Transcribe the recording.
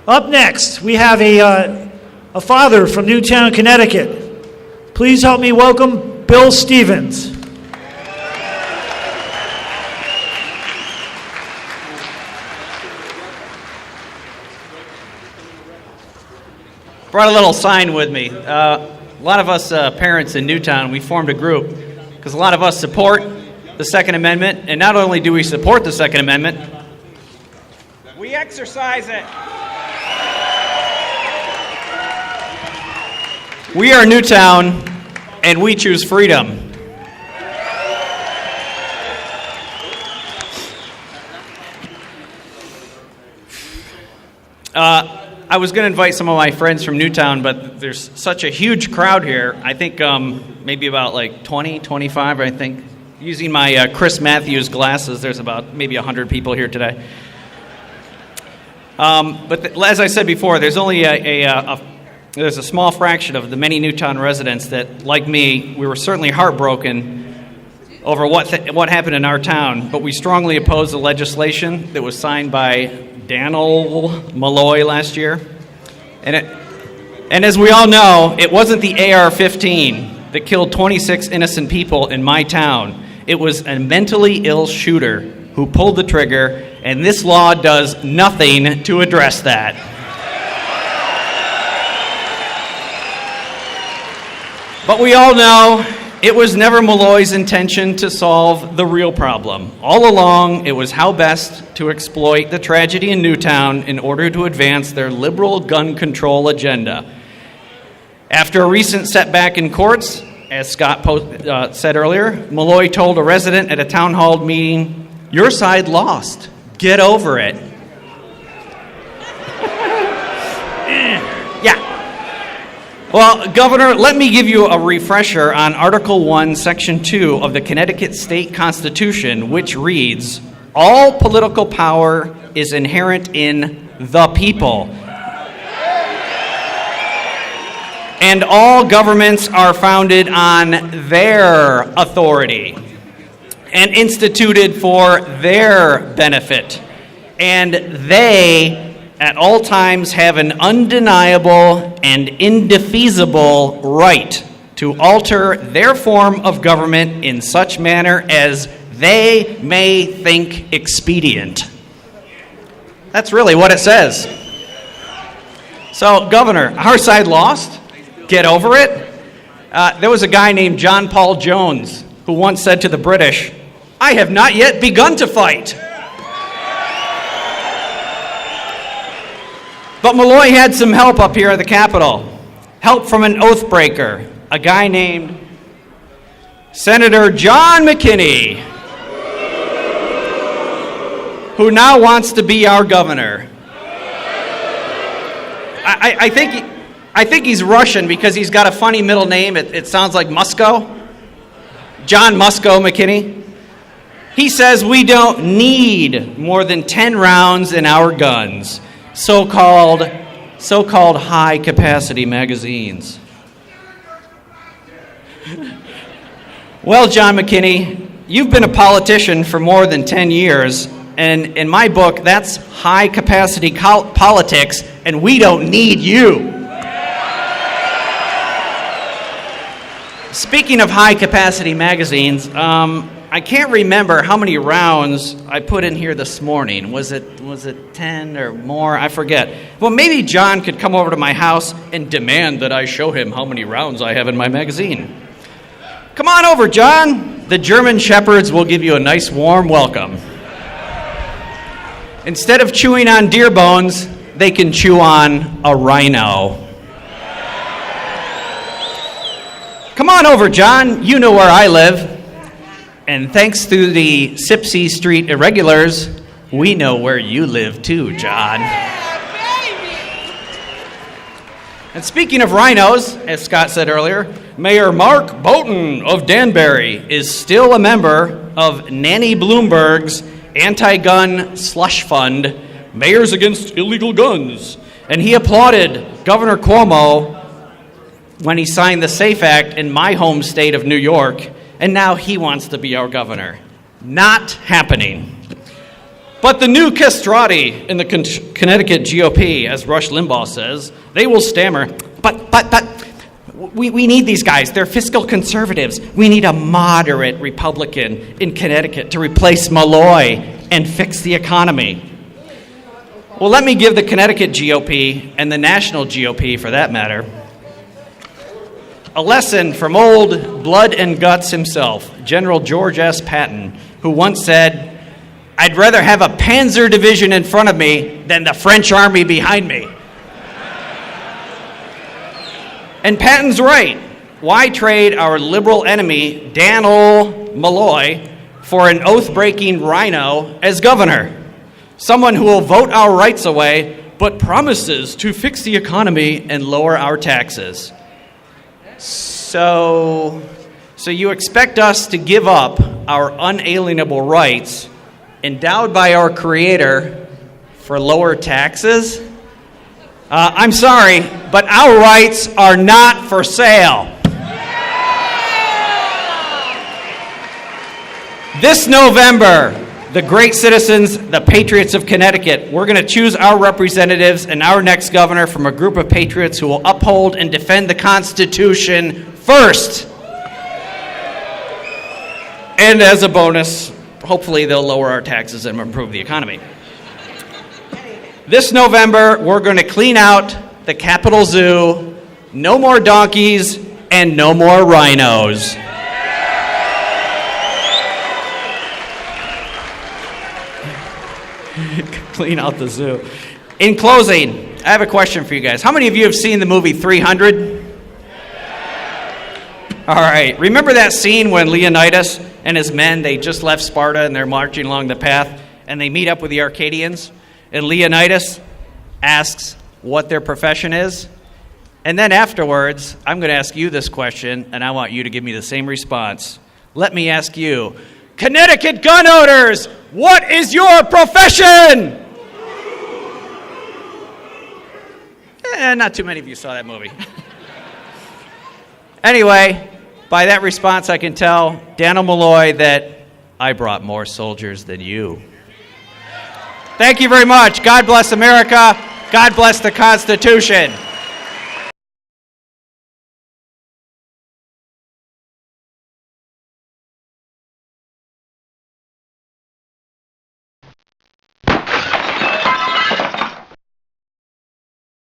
Up next, we have a father from Newtown, Connecticut. Please help me welcome Bill Stevens. Brought a little sign with me. A lot of us parents in Newtown, we formed a group because a lot of us support the Second Amendment, and not only do we support the Second Amendment, we exercise it. We are Newtown, and we choose freedom. I was going to invite some of my friends from Newtown, but there's such a huge crowd here. I think maybe about like 20, 25, I think. Using my Chris Matthews glasses, there's about maybe 100 people here today. But as I said before, there's only there's a small fraction of the many Newtown residents that, like me, we were certainly heartbroken over what happened in our town, but we strongly oppose the legislation that was signed by Daniel Malloy last year. And as we all know, it wasn't the AR-15 that killed 26 innocent people in my town. It was a mentally ill shooter who pulled the trigger, and this law does nothing to address that. But we all know it was never Malloy's intention to solve the real problem. All along, it was how best to exploit the tragedy in Newtown in order to advance their liberal gun control agenda. After a recent setback in courts, as Scott said earlier, Malloy told a resident at a town hall meeting, "Your side lost. Get over it." Yeah. Well, Governor, let me give you a refresher on Article 1, Section 2 of the Connecticut State Constitution, which reads, "All political power is inherent in the people, and all governments are founded on their authority and instituted for their benefit, and they at all times have an undeniable and indefeasible right to alter their form of government in such manner as they may think expedient." That's really what it says. So, Governor, our side lost. Get over it. There was a guy named John Paul Jones who once said to the British, "I have not yet begun to fight." But Malloy had some help up here at the Capitol. Help from an oath breaker, a guy named Senator John McKinney, who now wants to be our governor. I think he's Russian because he's got a funny middle name. It sounds like Musko. John Musko McKinney. He says we don't need more than 10 rounds in our guns. So-called high-capacity magazines. Well, John McKinney, you've been a politician for more than 10 years, and in my book, that's high-capacity politics, and we don't need you. Speaking of high-capacity magazines, I can't remember how many rounds I put in here this morning. Was it 10 or more? I forget. Well, maybe John could come over to my house and demand that I show him how many rounds I have in my magazine. Come on over, John. The German Shepherds will give you a nice warm welcome. Instead of chewing on deer bones, they can chew on a rhino. Come on over, John. You know where I live. And thanks to the Sipsey Street Irregulars, we know where you live too, John. And speaking of rhinos, as Scott said earlier, Mayor Mark Boughton of Danbury is still a member of Nanny Bloomberg's anti-gun slush fund, Mayors Against Illegal Guns. And he applauded Governor Cuomo when he signed the SAFE Act in my home state of New York. And now he wants to be our governor. Not happening. But the new castrati in the Connecticut GOP, as Rush Limbaugh says, they will stammer, but we need these guys. They're fiscal conservatives. We need a moderate Republican in Connecticut to replace Malloy and fix the economy. Well, let me give the Connecticut GOP, and the national GOP for that matter, a lesson from old blood and guts himself, General George S. Patton, who once said, "I'd rather have a panzer division in front of me than the French army behind me." And Patton's right. Why trade our liberal enemy, Daniel Malloy, for an oath-breaking rhino as governor? Someone who will vote our rights away, but promises to fix the economy and lower our taxes. So you expect us to give up our unalienable rights endowed by our Creator for lower taxes? I'm sorry, but our rights are not for sale. This November, the great citizens, the patriots of Connecticut, we're going to choose our representatives and our next governor from a group of patriots who will uphold and defend the Constitution first. And as a bonus, hopefully they'll lower our taxes and improve the economy. This November, we're going to clean out the Capitol Zoo. No more donkeys and no more rhinos. Clean out the zoo. In closing, I have a question for you guys. How many of you have seen the movie 300? All right. Remember that scene when Leonidas and his men, they just left Sparta and they're marching along the path and they meet up with the Arcadians? And Leonidas asks what their profession is. And then afterwards, I'm going to ask you this question, and I want you to give me the same response. Let me ask you, Connecticut gun owners, what is your profession? Not too many of you saw that movie. Anyway, by that response, I can tell Daniel Malloy that I brought more soldiers than you. Thank you very much. God bless America. God bless the Constitution.